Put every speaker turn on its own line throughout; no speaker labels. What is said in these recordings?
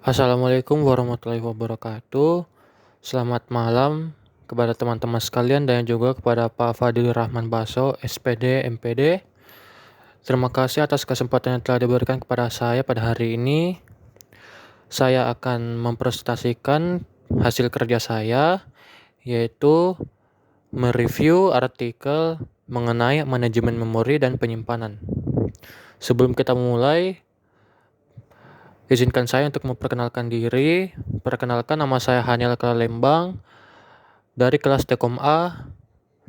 Assalamualaikum warahmatullahi wabarakatuh. Selamat malam kepada teman-teman sekalian dan juga kepada Pak Fadil Rahman Baso, SPD, MPD. Terima kasih atas kesempatan yang telah diberikan kepada saya pada hari ini. Saya akan mempresentasikan hasil kerja saya, yaitu mereview artikel mengenai manajemen memori dan penyimpanan. Sebelum kita memulai, izinkan saya untuk memperkenalkan diri. Perkenalkan, nama saya Haniel Kalembang dari kelas Tekom A,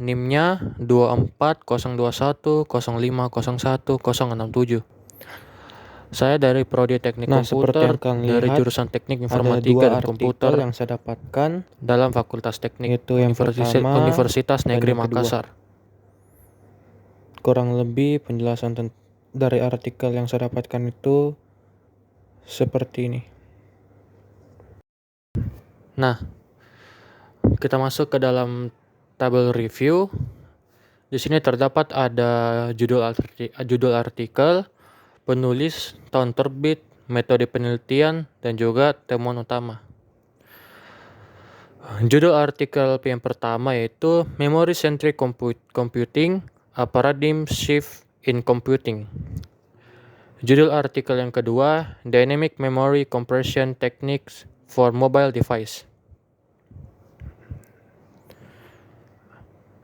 NIM-nya 24021050167. Saya dari Prodi Teknik
Seperti
Komputer
yang kalian
dari
lihat,
jurusan Teknik
ada
Informatika
dua
dan
artikel
Komputer
yang saya dapatkan,
dalam Fakultas Teknik
yaitu yang pertama
Universitas
dan
Negeri
yang kedua.
Makassar.
Kurang lebih penjelasan dari artikel yang saya dapatkan itu seperti ini.
Nah, kita masuk ke dalam tabel review. Di sini terdapat ada judul artikel, penulis, tahun terbit, metode penelitian, dan juga temuan utama. Judul artikel yang pertama yaitu Memory Centric Computing, a Paradigm Shift in Computing. Judul artikel yang kedua, Dynamic Memory Compression Techniques for Mobile Device.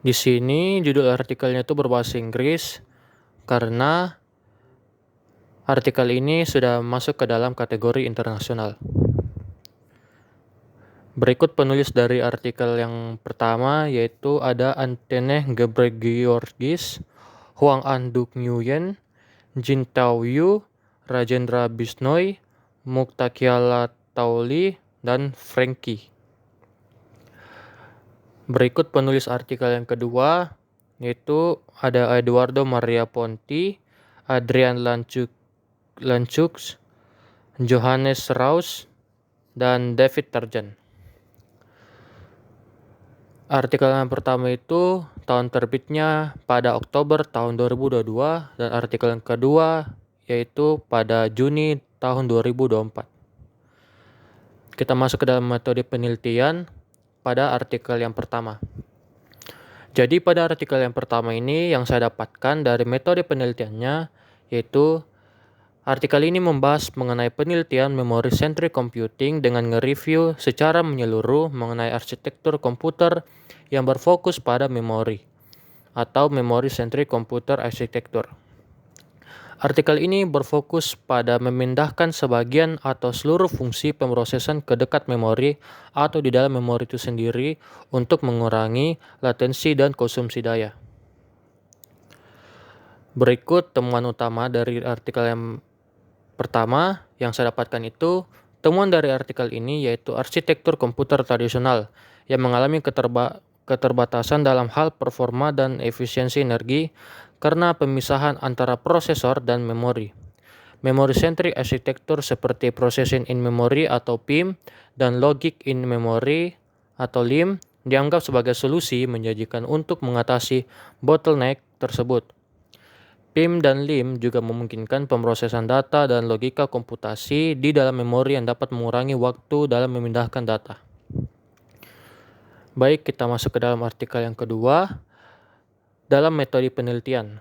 Di sini judul artikelnya itu berbahasa Inggris karena artikel ini sudah masuk ke dalam kategori internasional. Berikut penulis dari artikel yang pertama yaitu ada Anteneh Gebregiorgis, Huang An-duk Nguyen, Jin Tao-yu, Rajendra Bisnoy, Muktakiala Tauli, dan Frankie. Berikut penulis artikel yang kedua yaitu ada Eduardo Maria Ponti, Adrian Lanchux, Johannes Strauss, dan David Tarjan. Artikel yang pertama itu tahun terbitnya pada Oktober tahun 2022 dan artikel yang kedua yaitu pada Juni tahun 2024. Kita masuk ke dalam metode penelitian pada artikel yang pertama. Jadi pada artikel yang pertama ini yang saya dapatkan dari metode penelitiannya yaitu artikel ini membahas mengenai penelitian memory centric computing dengan nge-review secara menyeluruh mengenai arsitektur komputer yang berfokus pada memori atau memory centric computer architecture. Artikel ini berfokus pada memindahkan sebagian atau seluruh fungsi pemrosesan ke dekat memori atau di dalam memori itu sendiri untuk mengurangi latensi dan konsumsi daya. Berikut temuan utama dari artikel yang pertama yang saya dapatkan itu, temuan dari artikel ini yaitu arsitektur komputer tradisional yang mengalami keterbatasan dalam hal performa dan efisiensi energi karena pemisahan antara prosesor dan memori. Memory-centric arsitektur seperti Processing in Memory atau PIM dan Logic in Memory atau LIM dianggap sebagai solusi menjanjikan untuk mengatasi bottleneck tersebut. PIM dan LIM juga memungkinkan pemrosesan data dan logika komputasi di dalam memori yang dapat mengurangi waktu dalam memindahkan data. Baik, kita masuk ke dalam artikel yang kedua. Dalam metode penelitian.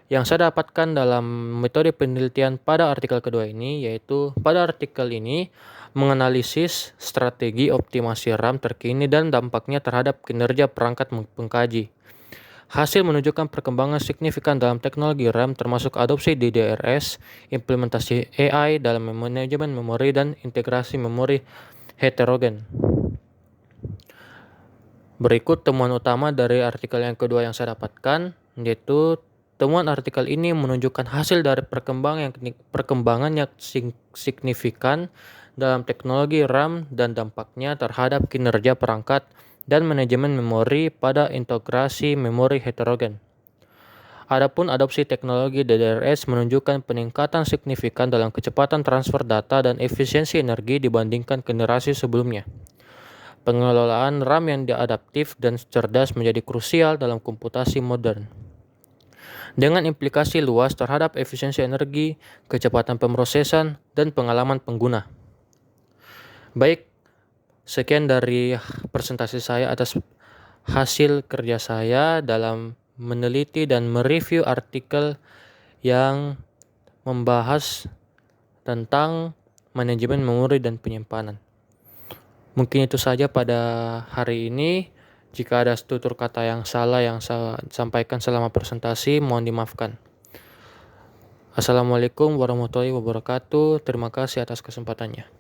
Yang saya dapatkan dalam metode penelitian pada artikel kedua ini yaitu pada artikel ini menganalisis strategi optimasi RAM terkini dan dampaknya terhadap kinerja perangkat pengkaji. Hasil menunjukkan perkembangan signifikan dalam teknologi RAM termasuk adopsi DDRS, implementasi AI dalam manajemen memori dan integrasi memori heterogen. Berikut temuan utama dari artikel yang kedua yang saya dapatkan, yaitu temuan artikel ini menunjukkan hasil dari perkembangan yang signifikan dalam teknologi RAM dan dampaknya terhadap kinerja perangkat dan manajemen memori pada integrasi memori heterogen. Adapun adopsi teknologi DDRS menunjukkan peningkatan signifikan dalam kecepatan transfer data dan efisiensi energi dibandingkan generasi sebelumnya. Pengelolaan RAM yang adaptif dan cerdas menjadi krusial dalam komputasi modern. Dengan implikasi luas terhadap efisiensi energi, kecepatan pemrosesan, dan pengalaman pengguna. Baik, sekian dari presentasi saya atas hasil kerja saya dalam meneliti dan mereview artikel yang membahas tentang manajemen memori dan penyimpanan. Mungkin itu saja pada hari ini. Jika ada tutur kata yang salah yang saya sampaikan selama presentasi, mohon dimaafkan. Assalamualaikum warahmatullahi wabarakatuh. Terima kasih atas kesempatannya.